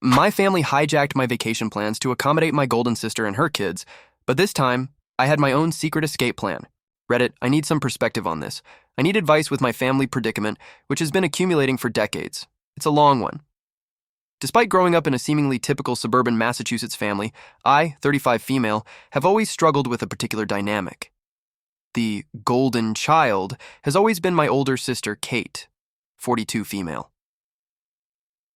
My family hijacked my vacation plans to accommodate my golden sister and her kids, but this time, I had my own secret escape plan. Reddit, I need some perspective on this. I need advice with my family predicament, which has been accumulating for decades. It's a long one. Despite growing up in a seemingly typical suburban Massachusetts family, I, 35 female, have always struggled with a particular dynamic. The golden child has always been my older sister, Kate, 42 female.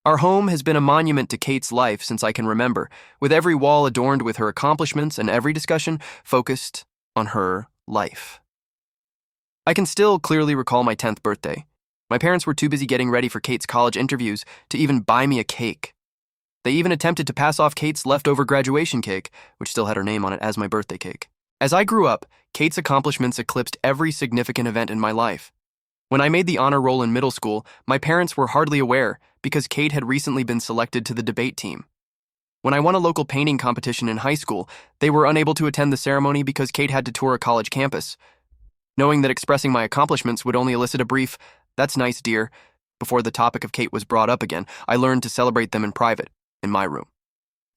Our home has been a monument to Kate's life since I can remember, with every wall adorned with her accomplishments and every discussion focused on her life. I can still clearly recall my 10th birthday. My parents were too busy getting ready for Kate's college interviews to even buy me a cake. They even attempted to pass off Kate's leftover graduation cake, which still had her name on it, as my birthday cake. As I grew up, Kate's accomplishments eclipsed every significant event in my life. When I made the honor roll in middle school, my parents were hardly aware because Kate had recently been selected to the debate team. When I won a local painting competition in high school, they were unable to attend the ceremony because Kate had to tour a college campus. Knowing that expressing my accomplishments would only elicit a brief, "That's nice, dear," before the topic of Kate was brought up again, I learned to celebrate them in private, in my room.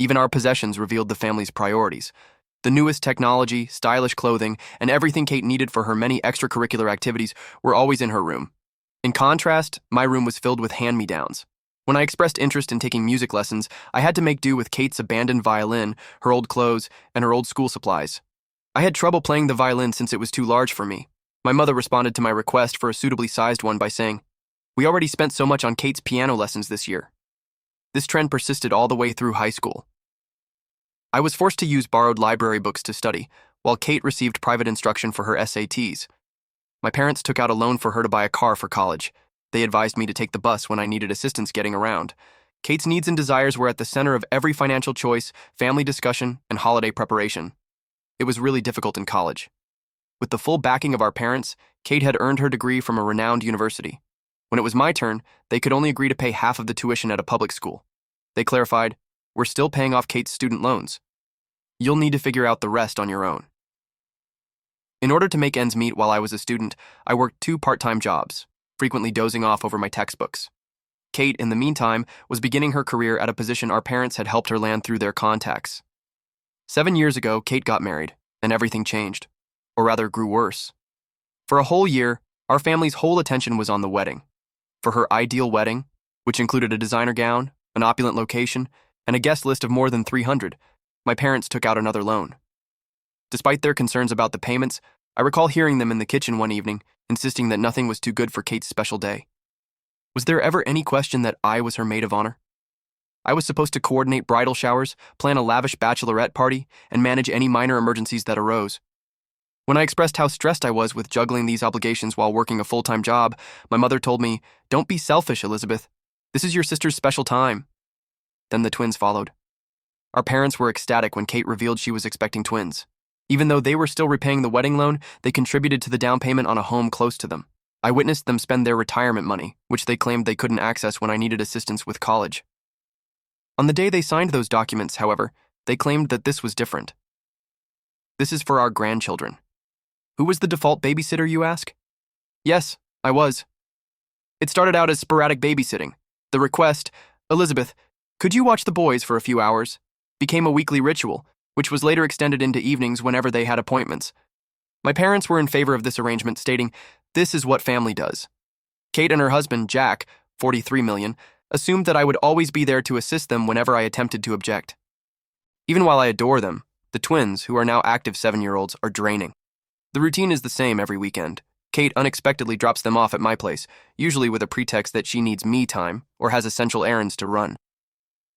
Even our possessions revealed the family's priorities. The newest technology, stylish clothing, and everything Kate needed for her many extracurricular activities were always in her room. In contrast, my room was filled with hand-me-downs. When I expressed interest in taking music lessons, I had to make do with Kate's abandoned violin, her old clothes, and her old school supplies. I had trouble playing the violin since it was too large for me. My mother responded to my request for a suitably sized one by saying, "We already spent so much on Kate's piano lessons this year." This trend persisted all the way through high school. I was forced to use borrowed library books to study, while Kate received private instruction for her SATs. My parents took out a loan for her to buy a car for college. They advised me to take the bus when I needed assistance getting around. Kate's needs and desires were at the center of every financial choice, family discussion, and holiday preparation. It was really difficult in college. With the full backing of our parents, Kate had earned her degree from a renowned university. When it was my turn, they could only agree to pay half of the tuition at a public school. They clarified, "We're still paying off Kate's student loans. You'll need to figure out the rest on your own." In order to make ends meet while I was a student, I worked 2 part-time jobs, frequently dozing off over my textbooks. Kate, in the meantime, was beginning her career at a position our parents had helped her land through their contacts. 7 years ago, Kate got married, and everything changed, or rather grew worse. For a whole year, our family's whole attention was on the wedding. For her ideal wedding, which included a designer gown, an opulent location, and a guest list of more than 300, my parents took out another loan. Despite their concerns about the payments, I recall hearing them in the kitchen one evening, insisting that nothing was too good for Kate's special day. Was there ever any question that I was her maid of honor? I was supposed to coordinate bridal showers, plan a lavish bachelorette party, and manage any minor emergencies that arose. When I expressed how stressed I was with juggling these obligations while working a full-time job, my mother told me, "Don't be selfish, Elizabeth. This is your sister's special time." Then the twins followed. Our parents were ecstatic when Kate revealed she was expecting twins. Even though they were still repaying the wedding loan, they contributed to the down payment on a home close to them. I witnessed them spend their retirement money, which they claimed they couldn't access when I needed assistance with college. On the day they signed those documents, however, they claimed that this was different. "This is for our grandchildren." Who was the default babysitter, you ask? Yes, I was. It started out as sporadic babysitting. The request, "Elizabeth, could you watch the boys for a few hours?" became a weekly ritual, which was later extended into evenings whenever they had appointments. My parents were in favor of this arrangement, stating, "This is what family does." Kate and her husband, Jack, 43 million, assumed that I would always be there to assist them whenever I attempted to object. Even while I adore them, the twins, who are now active 7-year-olds, are draining. The routine is the same every weekend. Kate unexpectedly drops them off at my place, usually with a pretext that she needs me time or has essential errands to run.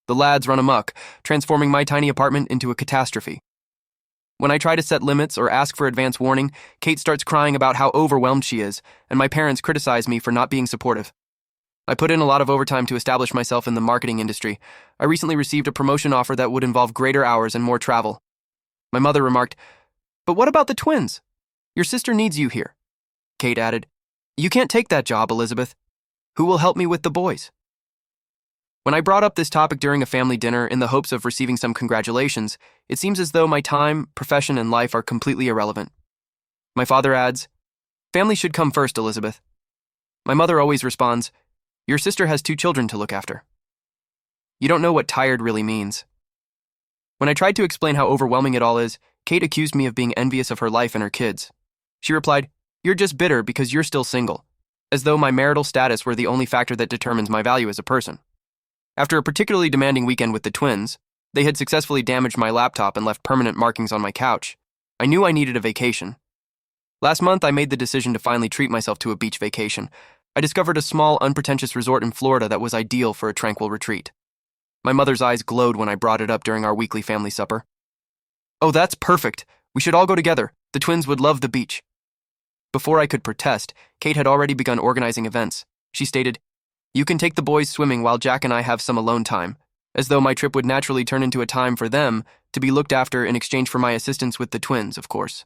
The lads run amok, transforming my tiny apartment into a catastrophe. When I try to set limits or ask for advance warning, Kate starts crying about how overwhelmed she is, and my parents criticize me for not being supportive. I put in a lot of overtime to establish myself in the marketing industry. I recently received a promotion offer that would involve greater hours and more travel. My mother remarked, "But what about the twins? Your sister needs you here." Kate added, "You can't take that job, Elizabeth. Who will help me with the boys?" When I brought up this topic during a family dinner in the hopes of receiving some congratulations, it seems as though my time, profession, and life are completely irrelevant. My father adds, "Family should come first, Elizabeth." My mother always responds, "Your sister has 2 children to look after." You don't know what tired really means. When I tried to explain how overwhelming it all is, Kate accused me of being envious of her life and her kids. She replied, "You're just bitter because you're still single," as though my marital status were the only factor that determines my value as a person. After a particularly demanding weekend with the twins, they had successfully damaged my laptop and left permanent markings on my couch. I knew I needed a vacation. Last month, I made the decision to finally treat myself to a beach vacation. I discovered a small, unpretentious resort in Florida that was ideal for a tranquil retreat. My mother's eyes glowed when I brought it up during our weekly family supper. "Oh, that's perfect. We should all go together. The twins would love the beach." Before I could protest, Kate had already begun organizing events. She stated, "You can take the boys swimming while Jack and I have some alone time," as though my trip would naturally turn into a time for them to be looked after in exchange for my assistance with the twins, of course.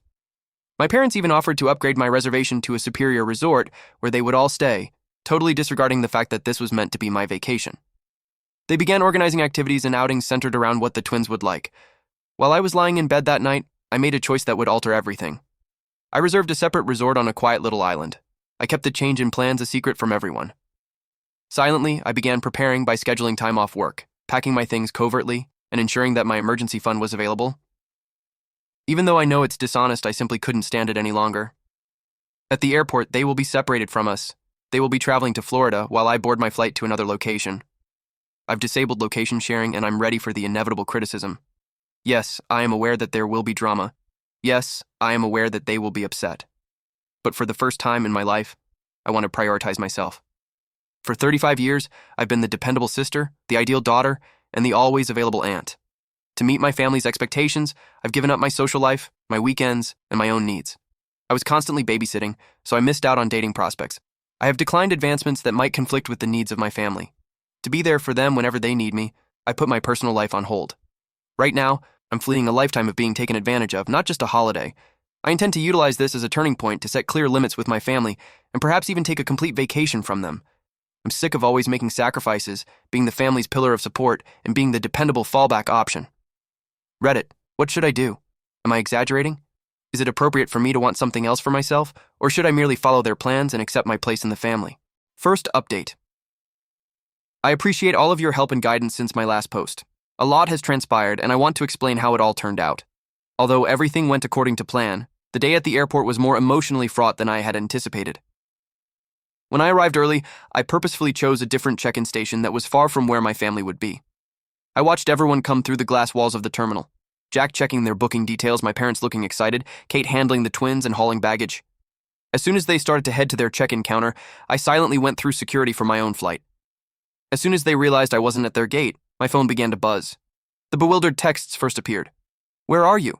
My parents even offered to upgrade my reservation to a superior resort where they would all stay, totally disregarding the fact that this was meant to be my vacation. They began organizing activities and outings centered around what the twins would like. While I was lying in bed that night, I made a choice that would alter everything. I reserved a separate resort on a quiet little island. I kept the change in plans a secret from everyone. Silently, I began preparing by scheduling time off work, packing my things covertly, and ensuring that my emergency fund was available. Even though I know it's dishonest, I simply couldn't stand it any longer. At the airport, they will be separated from us. They will be traveling to Florida while I board my flight to another location. I've disabled location sharing and I'm ready for the inevitable criticism. Yes, I am aware that there will be drama. Yes, I am aware that they will be upset. But for the first time in my life, I want to prioritize myself. For 35 years, I've been the dependable sister, the ideal daughter, and the always available aunt. To meet my family's expectations, I've given up my social life, my weekends, and my own needs. I was constantly babysitting, so I missed out on dating prospects. I have declined advancements that might conflict with the needs of my family. To be there for them whenever they need me, I put my personal life on hold. Right now, I'm fleeing a lifetime of being taken advantage of, not just a holiday. I intend to utilize this as a turning point to set clear limits with my family, and perhaps even take a complete vacation from them. I'm sick of always making sacrifices, being the family's pillar of support, and being the dependable fallback option. Reddit, what should I do? Am I exaggerating? Is it appropriate for me to want something else for myself, or should I merely follow their plans and accept my place in the family? First update. I appreciate all of your help and guidance since my last post. A lot has transpired, and I want to explain how it all turned out. Although everything went according to plan, the day at the airport was more emotionally fraught than I had anticipated. When I arrived early, I purposefully chose a different check-in station that was far from where my family would be. I watched everyone come through the glass walls of the terminal. Jack checking their booking details, my parents looking excited, Kate handling the twins and hauling baggage. As soon as they started to head to their check-in counter, I silently went through security for my own flight. As soon as they realized I wasn't at their gate, my phone began to buzz. The bewildered texts first appeared. "Where are you?"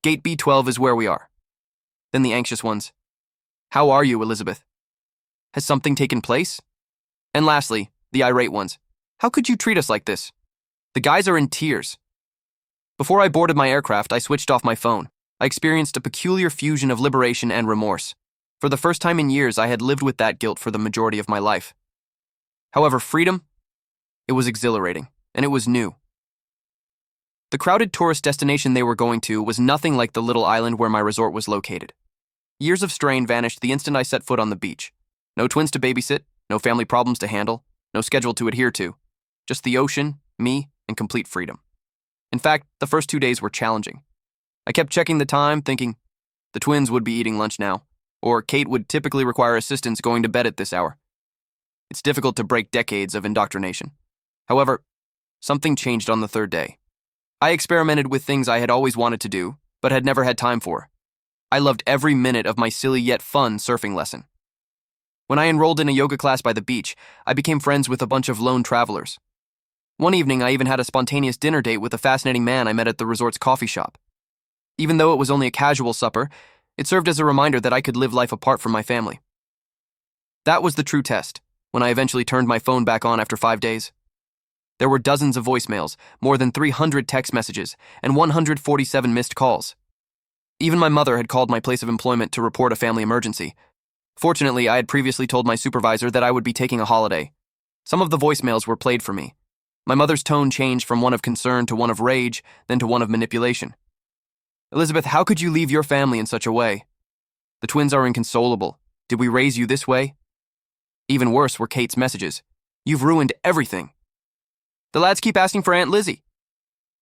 "Gate B12 is where we are." Then the anxious ones. "How are you, Elizabeth? Has something taken place?" And lastly, the irate ones. "How could you treat us like this?" The guys are in tears. Before I boarded my aircraft, I switched off my phone. I experienced a peculiar fusion of liberation and remorse. For the first time in years, I had lived with that guilt for the majority of my life. However, freedom, it was exhilarating, and it was new. The crowded tourist destination they were going to was nothing like the little island where my resort was located. Years of strain vanished the instant I set foot on the beach. No twins to babysit, no family problems to handle, no schedule to adhere to. Just the ocean, me, and complete freedom. In fact, the first 2 days were challenging. I kept checking the time, thinking, the twins would be eating lunch now, or Kate would typically require assistance going to bed at this hour. It's difficult to break decades of indoctrination. However, something changed on the third day. I experimented with things I had always wanted to do, but had never had time for. I loved every minute of my silly yet fun surfing lesson. When I enrolled in a yoga class by the beach, I became friends with a bunch of lone travelers. One evening, I even had a spontaneous dinner date with a fascinating man I met at the resort's coffee shop. Even though it was only a casual supper, it served as a reminder that I could live life apart from my family. That was the true test, when I eventually turned my phone back on after 5 days. There were dozens of voicemails, more than 300 text messages, and 147 missed calls. Even my mother had called my place of employment to report a family emergency. Fortunately, I had previously told my supervisor that I would be taking a holiday. Some of the voicemails were played for me. My mother's tone changed from one of concern to one of rage, then to one of manipulation. "Elizabeth, how could you leave your family in such a way? The twins are inconsolable. Did we raise you this way?" Even worse were Kate's messages. "You've ruined everything." The lads keep asking for Aunt Lizzie.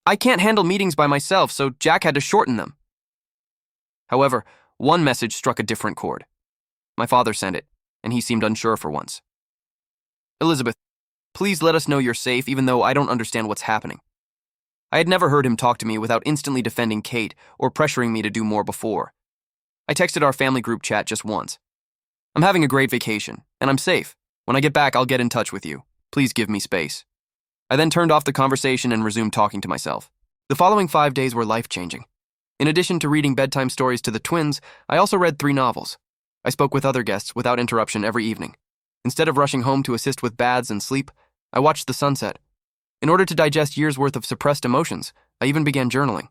I can't handle meetings by myself, so Jack had to shorten them. However, one message struck a different chord. My father sent it, and he seemed unsure for once. Elizabeth, please let us know you're safe even though I don't understand what's happening. I had never heard him talk to me without instantly defending Kate or pressuring me to do more before. I texted our family group chat just once. I'm having a great vacation, and I'm safe. When I get back, I'll get in touch with you. Please give me space. I then turned off the conversation and resumed talking to myself. The following 5 days were life-changing. In addition to reading bedtime stories to the twins, I also read 3 novels. I spoke with other guests without interruption every evening. Instead of rushing home to assist with baths and sleep, I watched the sunset. In order to digest years' worth of suppressed emotions, I even began journaling.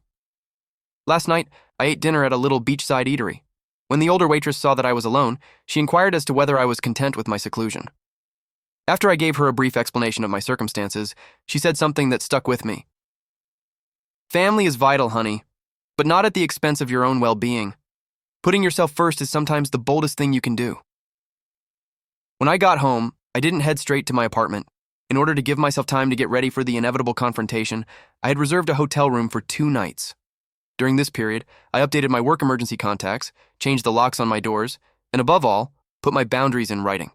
Last night, I ate dinner at a little beachside eatery. When the older waitress saw that I was alone, she inquired as to whether I was content with my seclusion. After I gave her a brief explanation of my circumstances, she said something that stuck with me. Family is vital, honey, but not at the expense of your own well-being. Putting yourself first is sometimes the boldest thing you can do. When I got home, I didn't head straight to my apartment. In order to give myself time to get ready for the inevitable confrontation, I had reserved a hotel room for 2 nights. During this period, I updated my work emergency contacts, changed the locks on my doors, and above all, put my boundaries in writing.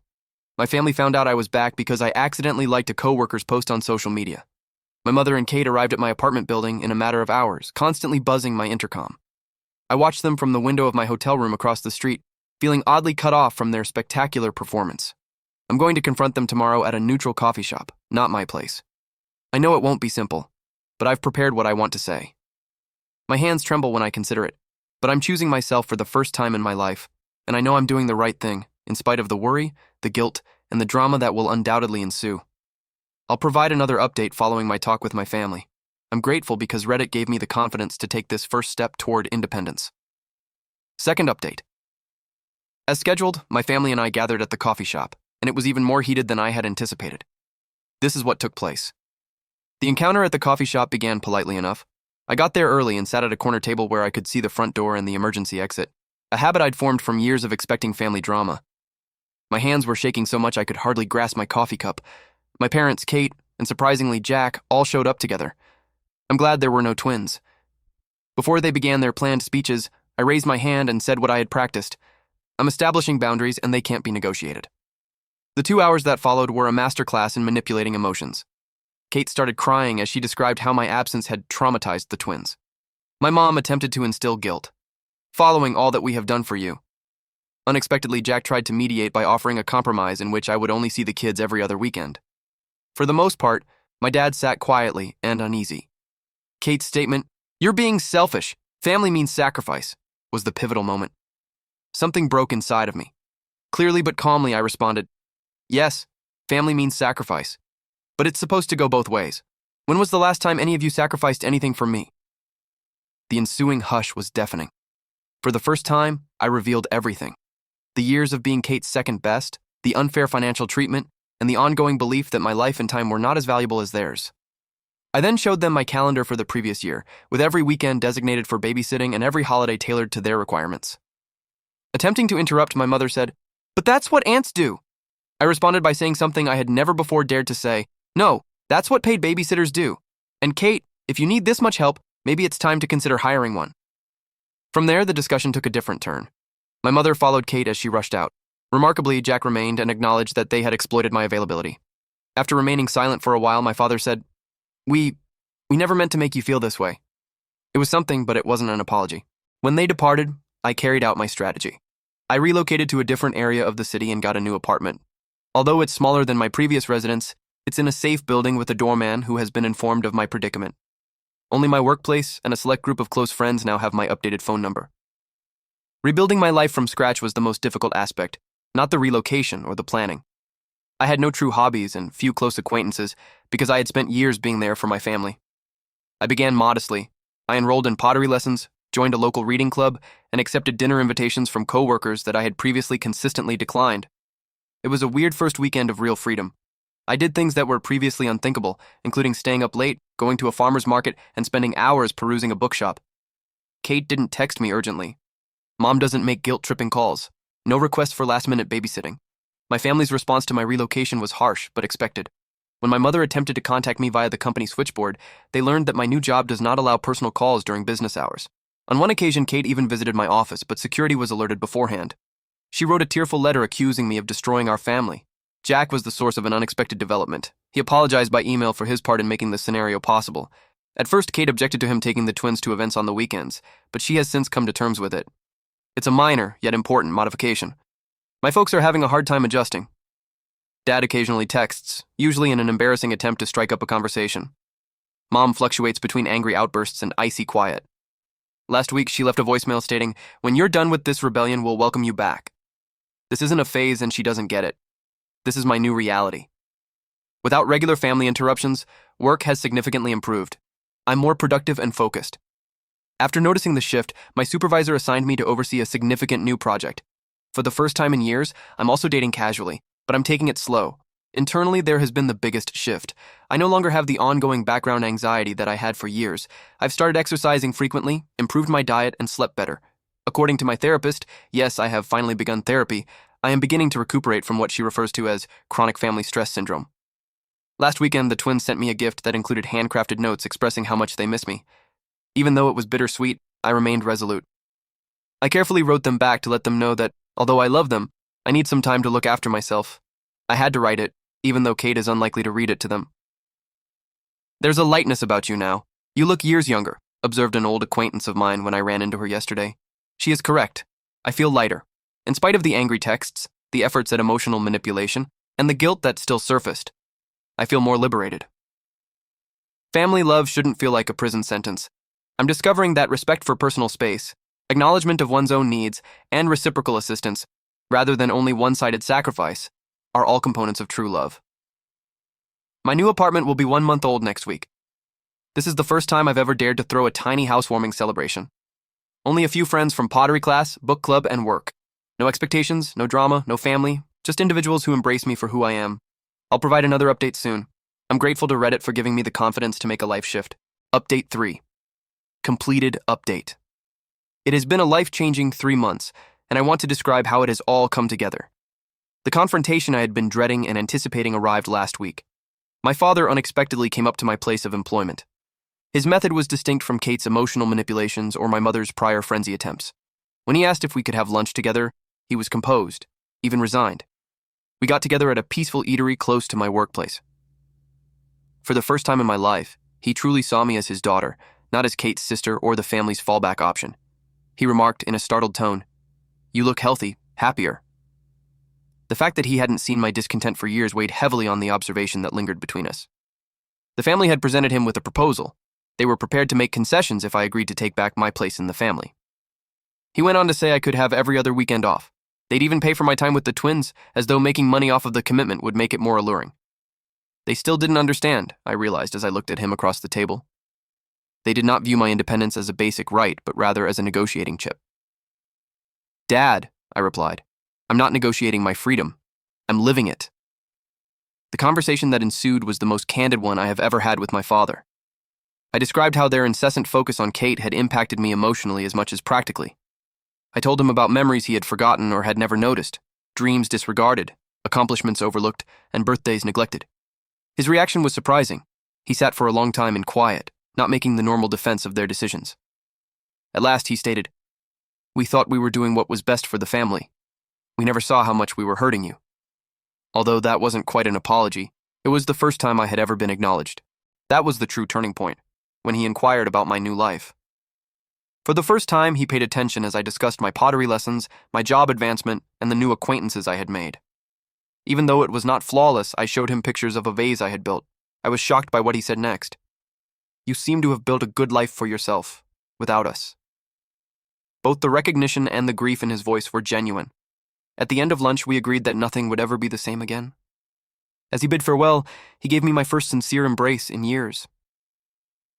My family found out I was back because I accidentally liked a coworker's post on social media. My mother and Kate arrived at my apartment building in a matter of hours, constantly buzzing my intercom. I watched them from the window of my hotel room across the street, feeling oddly cut off from their spectacular performance. I'm going to confront them tomorrow at a neutral coffee shop, not my place. I know it won't be simple, but I've prepared what I want to say. My hands tremble when I consider it, but I'm choosing myself for the first time in my life, and I know I'm doing the right thing, in spite of the worry, the guilt, and the drama that will undoubtedly ensue. I'll provide another update following my talk with my family. I'm grateful because Reddit gave me the confidence to take this first step toward independence. Second update. As scheduled, my family and I gathered at the coffee shop, and it was even more heated than I had anticipated. This is what took place. The encounter at the coffee shop began politely enough. I got there early and sat at a corner table where I could see the front door and the emergency exit, a habit I'd formed from years of expecting family drama. My hands were shaking so much I could hardly grasp my coffee cup. My parents, Kate, and surprisingly Jack, all showed up together. I'm glad there were no twins. Before they began their planned speeches, I raised my hand and said what I had practiced. I'm establishing boundaries and they can't be negotiated. The 2 hours that followed were a masterclass in manipulating emotions. Kate started crying as she described how my absence had traumatized the twins. My mom attempted to instill guilt. Following all that we have done for you. Unexpectedly, Jack tried to mediate by offering a compromise in which I would only see the kids every other weekend. For the most part, my dad sat quietly and uneasy. Kate's statement, "You're being selfish. Family means sacrifice," was the pivotal moment. Something broke inside of me. Clearly but calmly, I responded, "Yes, family means sacrifice. But it's supposed to go both ways. When was the last time any of you sacrificed anything for me?" The ensuing hush was deafening. For the first time, I revealed everything. The years of being Kate's second best, the unfair financial treatment, and the ongoing belief that my life and time were not as valuable as theirs. I then showed them my calendar for the previous year, with every weekend designated for babysitting and every holiday tailored to their requirements. Attempting to interrupt, my mother said, "But that's what aunts do." I responded by saying something I had never before dared to say. "No, that's what paid babysitters do. And Kate, if you need this much help, maybe it's time to consider hiring one." From there, the discussion took a different turn. My mother followed Kate as she rushed out. Remarkably, Jack remained and acknowledged that they had exploited my availability. After remaining silent for a while, my father said, We never meant to make you feel this way." It was something, but it wasn't an apology. When they departed, I carried out my strategy. I relocated to a different area of the city and got a new apartment. Although it's smaller than my previous residence, it's in a safe building with a doorman who has been informed of my predicament. Only my workplace and a select group of close friends now have my updated phone number. Rebuilding my life from scratch was the most difficult aspect, not the relocation or the planning. I had no true hobbies and few close acquaintances because I had spent years being there for my family. I began modestly. I enrolled in pottery lessons, joined a local reading club, and accepted dinner invitations from coworkers that I had previously consistently declined. It was a weird first weekend of real freedom. I did things that were previously unthinkable, including staying up late, going to a farmer's market, and spending hours perusing a bookshop. Kate didn't text me urgently. Mom doesn't make guilt-tripping calls. No request for last-minute babysitting. My family's response to my relocation was harsh but expected. When my mother attempted to contact me via the company switchboard, they learned that my new job does not allow personal calls during business hours. On one occasion, Kate even visited my office, but security was alerted beforehand. She wrote a tearful letter accusing me of destroying our family. Jack was the source of an unexpected development. He apologized by email for his part in making this scenario possible. At first, Kate objected to him taking the twins to events on the weekends, but she has since come to terms with it. It's a minor, yet important, modification. My folks are having a hard time adjusting. Dad occasionally texts, usually in an embarrassing attempt to strike up a conversation. Mom fluctuates between angry outbursts and icy quiet. Last week, she left a voicemail stating, "When you're done with this rebellion, we'll welcome you back." This isn't a phase and she doesn't get it. This is my new reality. Without regular family interruptions, work has significantly improved. I'm more productive and focused. After noticing the shift, my supervisor assigned me to oversee a significant new project. For the first time in years, I'm also dating casually, but I'm taking it slow. Internally, there has been the biggest shift. I no longer have the ongoing background anxiety that I had for years. I've started exercising frequently, improved my diet, and slept better. According to my therapist, yes, I have finally begun therapy. I am beginning to recuperate from what she refers to as chronic family stress syndrome. Last weekend, the twins sent me a gift that included handcrafted notes expressing how much they miss me. Even though it was bittersweet, I remained resolute. I carefully wrote them back to let them know that, although I love them, I need some time to look after myself. I had to write it, even though Kate is unlikely to read it to them. "There's a lightness about you now. You look years younger," observed an old acquaintance of mine when I ran into her yesterday. She is correct. I feel lighter. In spite of the angry texts, the efforts at emotional manipulation, and the guilt that still surfaced, I feel more liberated. Family love shouldn't feel like a prison sentence. I'm discovering that respect for personal space, acknowledgement of one's own needs, and reciprocal assistance, rather than only one-sided sacrifice, are all components of true love. My new apartment will be 1 month old next week. This is the first time I've ever dared to throw a tiny housewarming celebration. Only a few friends from pottery class, book club, and work. No expectations, no drama, no family, just individuals who embrace me for who I am. I'll provide another update soon. I'm grateful to Reddit for giving me the confidence to make a life shift. Update 3. Completed update. It has been a life-changing 3 months, and I want to describe how it has all come together. The confrontation I had been dreading and anticipating arrived last week. My father unexpectedly came up to my place of employment. His method was distinct from Kate's emotional manipulations or my mother's prior frenzy attempts. When he asked if we could have lunch together, he was composed, even resigned. We got together at a peaceful eatery close to my workplace. For the first time in my life, he truly saw me as his daughter, not as Kate's sister or the family's fallback option. He remarked in a startled tone, "You look healthy, happier." The fact that he hadn't seen my discontent for years weighed heavily on the observation that lingered between us. The family had presented him with a proposal. They were prepared to make concessions if I agreed to take back my place in the family. He went on to say I could have every other weekend off. They'd even pay for my time with the twins, as though making money off of the commitment would make it more alluring. They still didn't understand, I realized as I looked at him across the table. They did not view my independence as a basic right, but rather as a negotiating chip. "Dad," I replied, "I'm not negotiating my freedom. I'm living it." The conversation that ensued was the most candid one I have ever had with my father. I described how their incessant focus on Kate had impacted me emotionally as much as practically. I told him about memories he had forgotten or had never noticed, dreams disregarded, accomplishments overlooked, and birthdays neglected. His reaction was surprising. He sat for a long time in quiet, not making the normal defense of their decisions. At last he stated, "We thought we were doing what was best for the family. We never saw how much we were hurting you." Although that wasn't quite an apology, it was the first time I had ever been acknowledged. That was the true turning point, when he inquired about my new life. For the first time, he paid attention as I discussed my pottery lessons, my job advancement, and the new acquaintances I had made. Even though it was not flawless, I showed him pictures of a vase I had built. I was shocked by what he said next. "You seem to have built a good life for yourself, without us." Both the recognition and the grief in his voice were genuine. At the end of lunch, we agreed that nothing would ever be the same again. As he bid farewell, he gave me my first sincere embrace in years.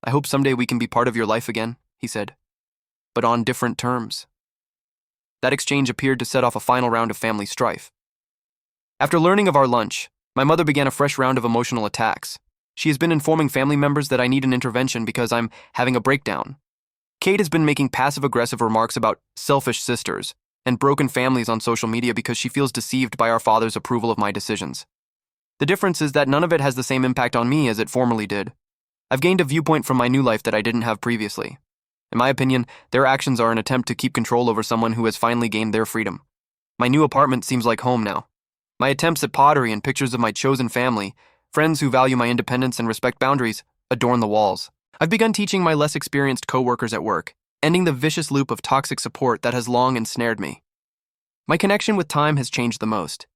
"I hope someday we can be part of your life again," he said, "but on different terms." That exchange appeared to set off a final round of family strife. After learning of our lunch, my mother began a fresh round of emotional attacks. She has been informing family members that I need an intervention because I'm having a breakdown. Kate has been making passive-aggressive remarks about selfish sisters and broken families on social media because she feels deceived by our father's approval of my decisions. The difference is that none of it has the same impact on me as it formerly did. I've gained a viewpoint from my new life that I didn't have previously. In my opinion, their actions are an attempt to keep control over someone who has finally gained their freedom. My new apartment seems like home now. My attempts at pottery and pictures of my chosen family, friends who value my independence and respect boundaries, adorn the walls. I've begun teaching my less experienced coworkers at work, ending the vicious loop of toxic support that has long ensnared me. My connection with time has changed the most.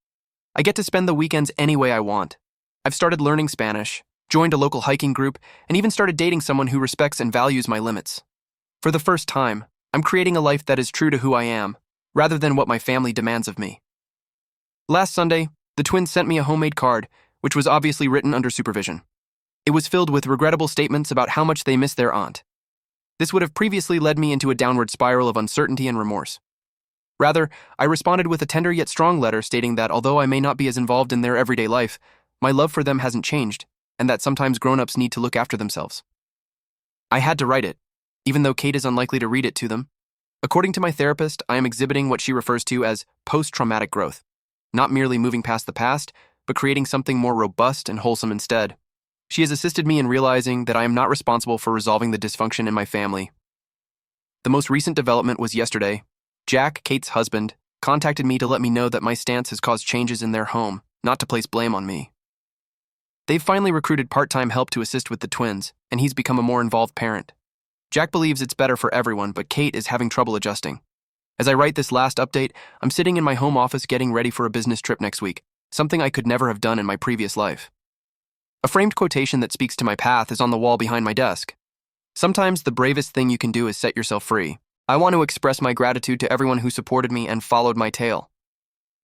I get to spend the weekends any way I want. I've started learning Spanish, joined a local hiking group, and even started dating someone who respects and values my limits. For the first time, I'm creating a life that is true to who I am, rather than what my family demands of me. Last Sunday, the twins sent me a homemade card, which was obviously written under supervision. It was filled with regrettable statements about how much they miss their aunt. This would have previously led me into a downward spiral of uncertainty and remorse. Rather, I responded with a tender yet strong letter stating that although I may not be as involved in their everyday life, my love for them hasn't changed, and that sometimes grown-ups need to look after themselves. I had to write it, even though Kate is unlikely to read it to them. According to my therapist, I am exhibiting what she refers to as post-traumatic growth, not merely moving past the past, but creating something more robust and wholesome instead. She has assisted me in realizing that I am not responsible for resolving the dysfunction in my family. The most recent development was yesterday. Jack, Kate's husband, contacted me to let me know that my stance has caused changes in their home, not to place blame on me. They've finally recruited part-time help to assist with the twins, and he's become a more involved parent. Jack believes it's better for everyone, but Kate is having trouble adjusting. As I write this last update, I'm sitting in my home office getting ready for a business trip next week, something I could never have done in my previous life. A framed quotation that speaks to my path is on the wall behind my desk. Sometimes the bravest thing you can do is set yourself free. I want to express my gratitude to everyone who supported me and followed my tale.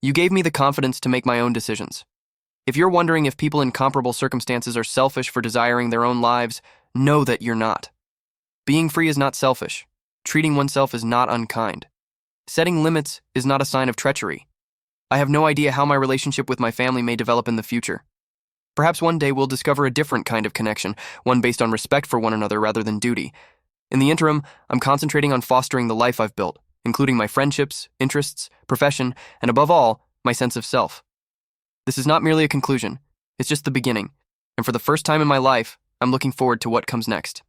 You gave me the confidence to make my own decisions. If you're wondering if people in comparable circumstances are selfish for desiring their own lives, know that you're not. Being free is not selfish. Treating oneself is not unkind. Setting limits is not a sign of treachery. I have no idea how my relationship with my family may develop in the future. Perhaps one day we'll discover a different kind of connection, one based on respect for one another rather than duty. In the interim, I'm concentrating on fostering the life I've built, including my friendships, interests, profession, and above all, my sense of self. This is not merely a conclusion, it's just the beginning, and for the first time in my life, I'm looking forward to what comes next.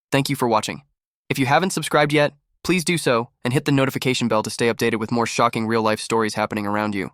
Thank you for watching. If you haven't subscribed yet, please do so and hit the notification bell to stay updated with more shocking real-life stories happening around you.